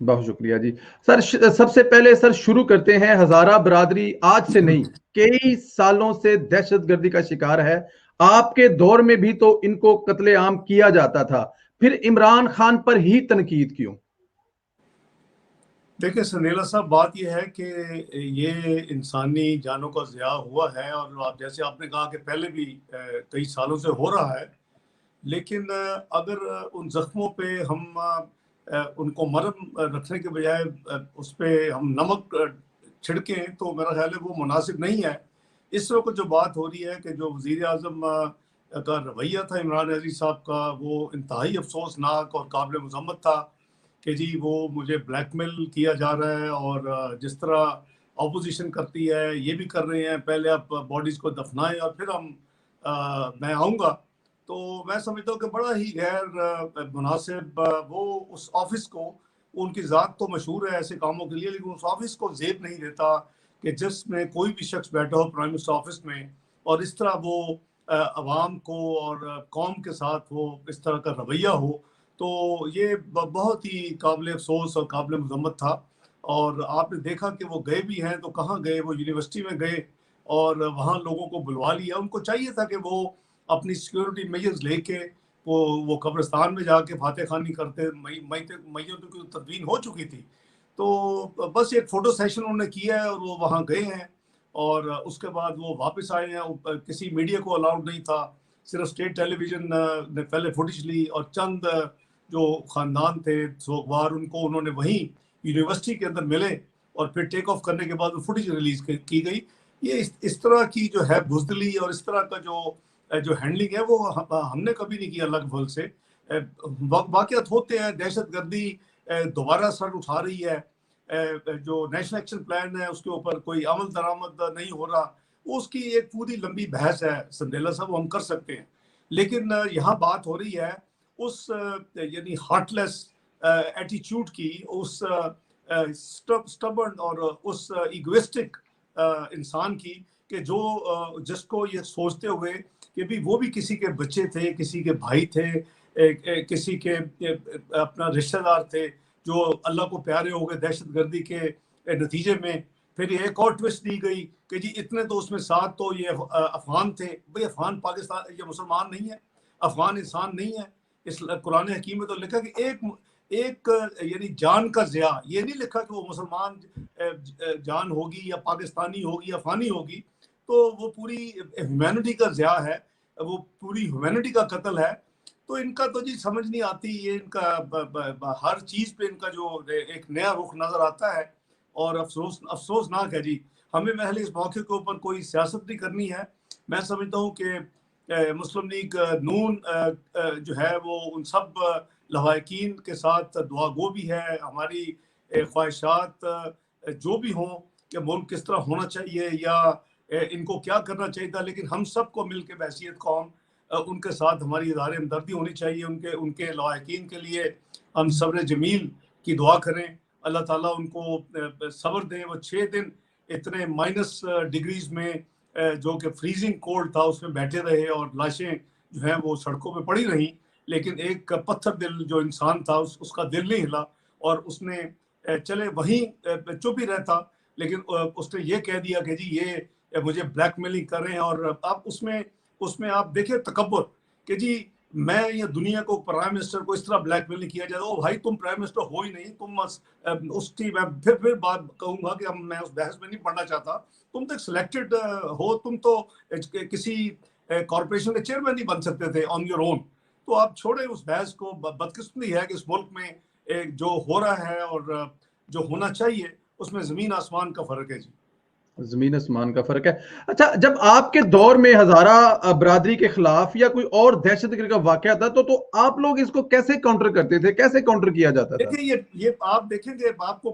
بہت شکریہ جی سر. سب سے پہلے سر شروع کرتے ہیں. ہزارہ برادری آج سے نہیں کئی سالوں سے دہشت گردی کا شکار ہے. آپ کے دور میں بھی تو ان کو قتل عام کیا جاتا تھا, پھر عمران خان پر ہی تنقید کیوں؟ دیکھیں سنیلا صاحب، بات یہ ہے کہ یہ انسانی جانوں کا ضیاع ہوا ہے، اور جیسے آپ نے کہا کہ پہلے بھی کئی سالوں سے ہو رہا ہے، لیکن اگر ان زخموں پہ ہم ان کو مرہم رکھنے کے بجائے اس پہ ہم نمک چھڑکیں تو میرا خیال ہے وہ مناسب نہیں ہے. اس وقت جو بات ہو رہی ہے کہ جو وزیر اعظم کا رویہ تھا عمران عزیز صاحب کا، وہ انتہائی افسوسناک اور قابل مذمت تھا کہ جی وہ مجھے بلیک میل کیا جا رہا ہے، اور جس طرح اپوزیشن کرتی ہے یہ بھی کر رہے ہیں، پہلے آپ باڈیز کو دفنائیں اور پھر میں آؤں گا. تو میں سمجھتا ہوں کہ بڑا ہی غیر مناسب وہ اس آفس کو، ان کی ذات تو مشہور ہے ایسے کاموں کے لیے، لیکن اس آفس کو زیب نہیں دیتا کہ جس میں کوئی بھی شخص بیٹھا ہو پرائم منسٹر آفس میں اور اس طرح وہ عوام کو اور قوم کے ساتھ وہ اس طرح کا رویہ ہو. تو یہ بہت ہی قابل افسوس اور قابل مذمت تھا. اور آپ نے دیکھا کہ وہ گئے بھی ہیں تو کہاں گئے، وہ یونیورسٹی میں گئے اور وہاں لوگوں کو بلوا لیا. ان کو چاہیے تھا کہ وہ اپنی سیکیورٹی میجرز لے کے وہ قبرستان میں جا کے فاتح خوانی کرتے. میتوں کی تدفین ہو چکی تھی، تو بس ایک فوٹو سیشن انہوں نے کیا ہے اور وہ وہاں گئے ہیں، اور اس کے بعد وہ واپس آئے ہیں. کسی میڈیا کو الاؤڈ نہیں تھا، صرف اسٹیٹ ٹیلی ویژن نے پہلے فوٹیج لی، اور چند جو خاندان تھے سوگوار ان کو انہوں نے وہیں یونیورسٹی کے اندر ملے، اور پھر ٹیک آف کرنے کے بعد وہ فوٹیج ریلیز کی گئی. یہ اس طرح کی جو ہے بزدلی اور اس طرح کا جو ہینڈلنگ ہے وہ ہم نے کبھی نہیں کیا اللہ کے فضل سے. واقعات ہوتے ہیں، دہشت گردی دوبارہ سر اٹھا رہی ہے، جو نیشنل ایکشن پلان ہے اس کے اوپر کوئی عمل درآمد نہیں ہو رہا، اس کی ایک پوری لمبی بحث ہے سندیلا صاحب، ہم کر سکتے ہیں. لیکن یہاں بات ہو رہی ہے اس یعنی ہارٹ لیس ایٹیچیوڈ کی، اس سٹبرن اور اس ایگوسٹک انسان کی، کہ جس کو یہ سوچتے ہوئے کہ بھی وہ بھی کسی کے بچے تھے، کسی کے بھائی تھے، کسی کے اپنا رشتہ دار تھے، جو اللہ کو پیارے ہو گئے دہشت گردی کے نتیجے میں. پھر یہ ایک اور ٹوسٹ دی گئی کہ جی اتنے تو اس میں 7 تو یہ افغان تھے. بھئی افغان پاکستان یہ مسلمان نہیں ہے، افغان انسان نہیں ہے. اس قرآن حکیم میں تو لکھا کہ ایک یعنی جان کا ضیاع، یہ نہیں لکھا کہ وہ مسلمان جان ہوگی یا پاکستانی ہوگی یا افغانی ہوگی. تو وہ پوری ہیومینٹی کا ضیاع ہے، وہ پوری ہیومینٹی کا قتل ہے. تو ان کا تو جی سمجھ نہیں آتی، یہ ان کا ہر چیز پہ ان کا جو ایک نیا رخ نظر آتا ہے، اور افسوسناک ہے جی. ہمیں محل اس موقع کے اوپر کوئی سیاست نہیں کرنی ہے. میں سمجھتا ہوں کہ مسلم لیگ نون جو ہے وہ ان سب لواحقین کے ساتھ دعا گو بھی ہے. ہماری خواہشات جو بھی ہوں کہ ملک کس طرح ہونا چاہیے یا ان کو کیا کرنا چاہیے تھا، لیکن ہم سب کو مل کے بحیثیت قوم ان کے ساتھ ہماری اظہار ہمدردی ہونی چاہیے. ان کے لواحقین کے لیے ہم صبر جمیل کی دعا کریں، اللہ تعالیٰ ان کو صبر دیں. وہ 6 دن اتنے مائنس ڈگریز میں جو کہ فریزنگ کولڈ تھا اس میں بیٹھے رہے، اور لاشیں جو ہیں وہ سڑکوں پہ پڑی رہیں، لیکن ایک پتھر دل جو انسان تھا اس کا دل نہیں ہلا، اور اس نے چلے وہیں چپ ہی رہتا، لیکن اس نے یہ کہہ دیا کہ جی یہ مجھے بلیک میلنگ کر رہے ہیں. اور اب اس میں آپ دیکھیں تکبر کہ جی میں یہ دنیا کو پرائم منسٹر کو اس طرح بلیک میل کیا جائے. او بھائی تم پرائم منسٹر ہو ہی نہیں، تم اس کی میں پھر بات کہوں گا کہ میں اس بحث میں نہیں پڑھنا چاہتا. تم تو سلیکٹڈ ہو، تم تو کسی کارپوریشن کے چیئرمین نہیں بن سکتے تھے آن یور اون. تو آپ چھوڑیں اس بحث کو. بدقسمتی ہے کہ اس ملک میں جو ہو رہا ہے اور جو ہونا چاہیے اس میں زمین آسمان کا فرق ہے جی. زمین آسمان کا فرق ہے. اچھا، جب آپ کے دور میں ہزارہ برادری کے خلاف یا کوئی اور دہشت گردی کا واقعہ تھا تو آپ لوگ اس کو کیسے کاؤنٹر کرتے تھے، کیسے کاؤنٹر کیا جاتا تھا؟ دیکھیں یہ آپ دیکھیں گے، آپ کو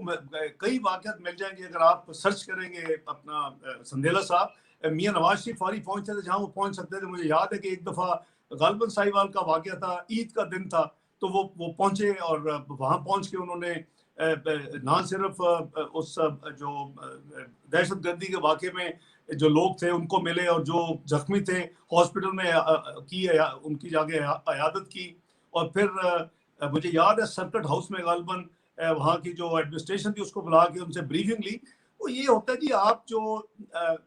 کئی واقعات مل جائیں گے اگر آپ سرچ کریں گے. اپنا سندیلا صاحب میاں نواز شریف فوری پہنچتے تھے جہاں وہ پہنچ سکتے تھے. مجھے یاد ہے کہ ایک دفعہ غالباً ساہیوال کا واقعہ تھا، عید کا دن تھا، تو وہ پہنچے اور وہاں پہنچ کے انہوں نے نہ صرف اس جو دہشت گردی کے واقعے میں جو لوگ تھے ان کو ملے، اور جو زخمی تھے ہاسپٹل میں ان کی جا کے عیادت کی. اور پھر مجھے یاد ہے سرکٹ ہاؤس میں غالباً वहाँ की जो एडमिनिस्ट्रेशन थी उसको बुला के उनसे ब्रीफिंग ली। वो ये होता है जी, आप जो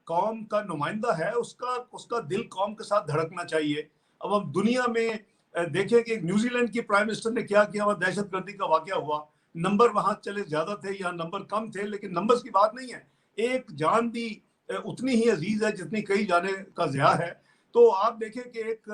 कौम का नुमाइंदा है उसका दिल कौम के साथ धड़कना चाहिए। अब हम दुनिया में देखें कि न्यूजीलैंड की प्राइम मिनिस्टर ने क्या किया, वहाँ दहशत गर्दी का वाकया हुआ, नंबर वहाँ चले ज्यादा थे, यहाँ नंबर कम थे, लेकिन नंबर्स की बात नहीं है, एक जान भी उतनी ही अजीज है जितनी कई जाने का ज़िया है। तो आप देखें कि एक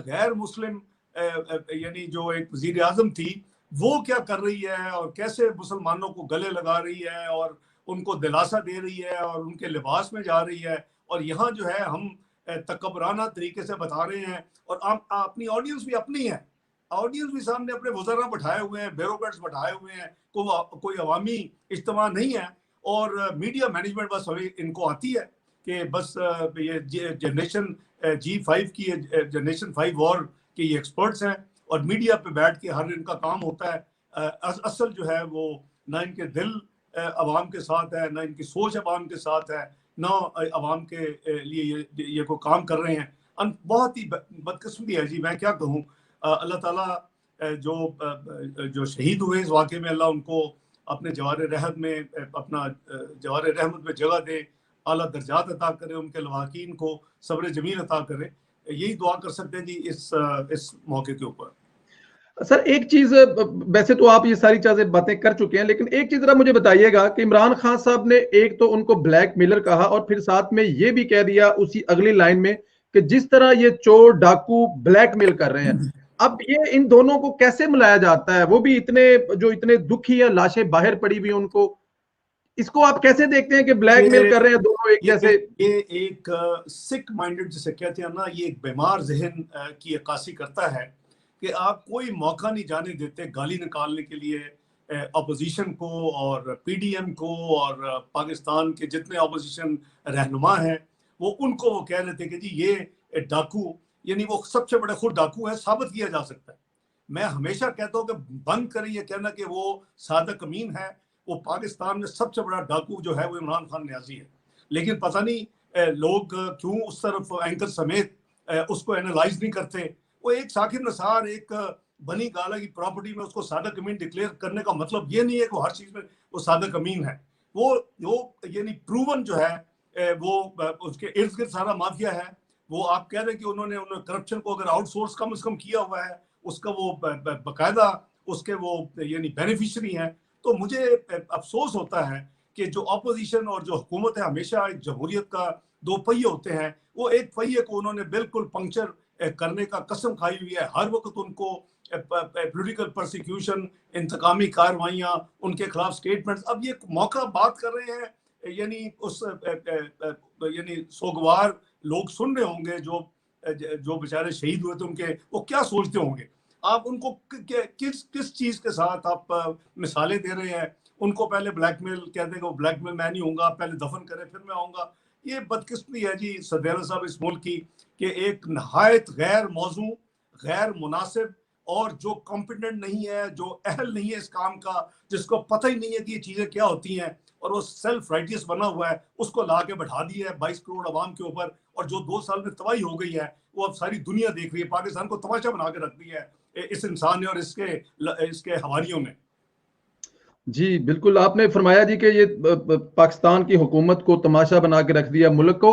गैर मुस्लिम यानी जो एक वजीर आजम थी, वो क्या कर रही है और कैसे मुसलमानों को गले लगा रही है और उनको दिलासा दे रही है और उनके लिबास में जा रही है। और यहाँ जो है हम तकबराना तरीके से बता रहे हैं, और आप अपनी ऑडियंस भी अपनी है, ऑडियंस भी सामने अपने वज़रा बैठाए हुए हैं, ब्यूरोक्रेट्स बैठाए हुए हैं, कोई अवामी इज्तिमा नहीं है। और मीडिया मैनेजमेंट बस अभी इनको आती है कि बस ये जनरेशन G5 की, जनरेशन 5 वॉर के ये एक्सपर्ट्स हैं, और मीडिया पे बैठ के हर इनका काम होता है। असल जो है वो ना इनके दिल अवाम के साथ है, ना इनकी सोच अवाम के साथ है, ना अवाम के लिए ये कोई काम कर रहे हैं। बहुत ही बदकिस्मती है जी, मैं क्या कहूँ। अल्लाह ताला जो शहीद हुए इस वाक़े में, अल्लाह उनको अपने जवार रहमत में जगह दे, आला दर्जात अता करे, उनके लवाकीन को सब्र जमील अता करे। यही दुआ कर सकते हैं जी इस मौके के ऊपर। सर एक चीज, वैसे तो आप ये सारी चीजें बातें कर चुके हैं, लेकिन एक चीज जरा मुझे बताइएगा कि इमरान खान साहब ने एक तो उनको ब्लैक मेलर कहा और फिर साथ में ये भी कह दिया उसी अगली लाइन में कि जिस तरह ये चोर डाकू ब्लैकमेल कर रहे हैं, अब ये इन दोनों को कैसे मिलाया जाता है? वो भी इतने दुखी है, लाशें बाहर पड़ी हुई उनको, इसको आप कैसे देखते हैं कि ब्लैकमेल कर रहे हैं दोनों एक जैसे? ये एक सिक माइंडेड जिसे कहते हैं ना, ये एक बीमार जहन की अक्कासी करता है कि आप कोई मौका नहीं जाने देते गाली निकालने के लिए अपोजिशन को और पीडीएम को, और पाकिस्तान के जितने अपोजिशन रहनुमा हैं वो कह रहे थे कि जी ये डाकू, यानी वो सबसे बड़े खुद डाकू है, साबित किया जा सकता है। मैं हमेशा कहता हूँ कि बंद करें ये कहना कि वो सादक अमीन है। वो पाकिस्तान में सबसे बड़ा डाकू जो है वो इमरान खान न्याजी है, लेकिन पता नहीं लोग क्यों उस तरफ एंकर समेत उसको एनालाइज नहीं करते। वो एक साकिब नसार एक बनी गाला की प्रॉपर्टी में उसको सादक अमीन डिक्लेयर करने का मतलब ये नहीं है कि हर चीज में वो सादक अमीन है। वो यानी प्रूवन जो है वो उसके इर्द गिर्द सारा माफिया है। वो आप कह रहे हैं कि उन्होंने करप्शन को अगर आउटसोर्स कम से कम किया हुआ है, उसका वो बाकायदा उसके वो यानी बेनिफिशियरी हैं। तो मुझे अफसोस होता है कि जो अपोजिशन और जो हुकूमत है, हमेशा एक जमहूरियत का दो पहिए होते हैं, वो एक पहिए को उन्होंने बिल्कुल पंक्चर करने का कसम खाई हुई है। हर वक्त उनको पॉलिटिकल प्रोसिक्यूशन, इंतकामी कार्रवाइयाँ, उनके खिलाफ स्टेटमेंट्स। अब ये मौका बात कर रहे हैं, यानी उस यानी सोगवार लोग सुन रहे होंगे जो बेचारे शहीद हुए थे, उनके वो क्या सोचते होंगे। आप उनको किस चीज के साथ आप मिसालें दे रहे हैं। उनको पहले ब्लैकमेल कहते हैं, वो ब्लैकमेल मैं नहीं हूँगा, पहले दफन करें फिर मैं आऊँगा। ये बदकिस्मती है जी सदैव साहब इस मुल्क की, कि एक नहायत गैर मौजू, गैर मुनासिब और जो कॉम्पिटेंट नहीं है, जो अहल नहीं है इस काम का, जिसको पता ही नहीं है कि ये चीज़ें क्या होती हैं, और वो सेल्फ राइटियस बना हुआ है, उसको ला के बैठा दिया है 22 करोड़ आवाम के ऊपर। और जो 2 साल में तबाही हो गई है वो अब सारी दुनिया देख रही है। पाकिस्तान को तमाशा बना के रख दिया है इस इंसान ने और इसके हवारियों ने। जी बिल्कुल, आपने फरमाया जी कि ये पाकिस्तान की हुकूमत को तमाशा बना के रख दिया मुल्क को।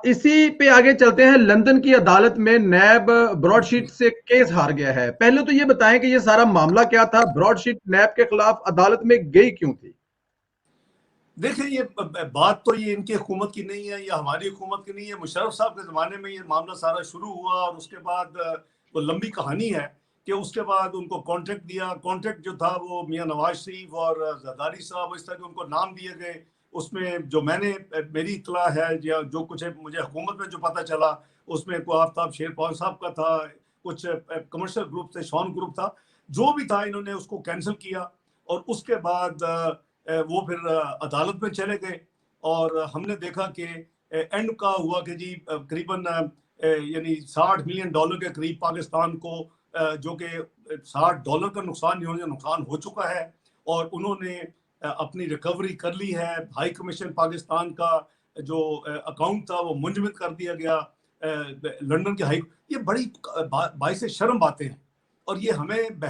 इसी पे आगे चलते हैं। लंदन की अदालत में नैब ब्रॉडशीट से केस हार गया है। पहले तो ये बताएं कि ये सारा मामला क्या था, ब्रॉडशीट नैब के खिलाफ अदालत में गई क्यों थी? देखिए, ये बात तो ये इनकी हुकूमत की नहीं है या हमारी हुकूमत की नहीं है। मुशर्रफ साहब के ज़माने में ये मामला सारा शुरू हुआ, और उसके बाद वो लंबी कहानी है कि उसके बाद उनको कॉन्ट्रैक्ट दिया। कॉन्ट्रैक्ट जो था वो मियां नवाज शरीफ और जरदारी साहब, इस तरह के उनको नाम दिए गए। उसमें जो मेरी इतला है या जो कुछ है मुझे हुकूमत में जो पता चला, उसमें कोई आफ्ताब शेरपाल साहब का था, कुछ कमर्शियल ग्रुप थे, शॉन ग्रुप था, जो भी था, इन्होंने उसको कैंसिल किया। और उसके बाद वो फिर अदालत में चले गए, और हमने देखा कि एंड का हुआ कि जी करीबन यानी $60 मिलियन के करीब पाकिस्तान को, जो कि $60 का नुकसान हो चुका है, और उन्होंने अपनी रिकवरी कर ली है। हाई कमीशन पाकिस्तान का जो अकाउंट था वो मुंजमद कर दिया गया लंदन के हाई। ये बड़ी बाइस शर्म बातें हैं, और ये हमें